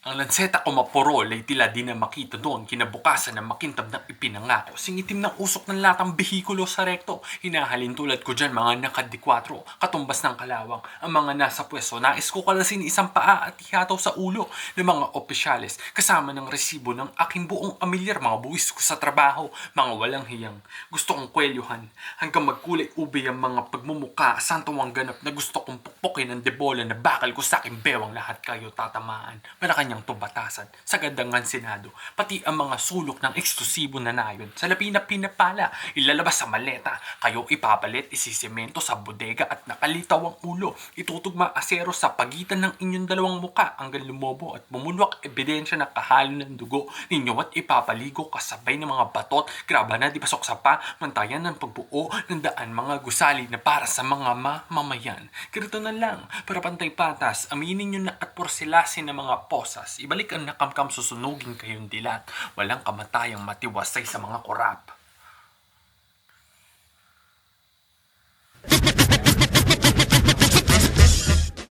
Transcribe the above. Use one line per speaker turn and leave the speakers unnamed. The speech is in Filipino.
Ang lanseta ko maporol ay tila di na makita doon kinabukasan ng makintab na ipinangako. Singitim ng usok ng latang behikulo sa rekto. Hinahalin tulad ko dyan mga nakadikwatro, katumbas ng kalawang. Ang mga nasa pwesto, nais ko kalasin isang paa at ihataw sa ulo ng mga opisyales. Kasama ng resibo ng aking buong amilyar, mga buwis ko sa trabaho, mga walang hiyang. Gusto kong kwelyuhan hanggang magkulay ube ang mga pagmumuka. Santawang ganap na gusto kong pukpukin ng debola na bakal ko sa aking bewang lahat kayo tatamaan. Malakanyang tubatasan sa gandangan senado, pati ang mga sulok ng eksklusibo na nayon. Sa labi na pinapala, ilalabas sa maleta, kayo ipapalit, isisemento sa bodega at nakalitaw ang ulo. Itutugma asero sa pagitan ng inyong dalawang muka hanggang lumobo at bumulwak ebidensya na kahalo ng dugo ninyo at ipapaligo kasabay ng mga batot. Graba na di pasok sa mantayan ng pagbuo ng daan mga gusali na para sa mga mamamayan. Ganito na lang, para pantay patas, aminin nyo na at porsilasin ng mga posas. Ibalik ang nakamkam susunugin kayong dilat. Walang kamatayang matiwasay sa mga korap.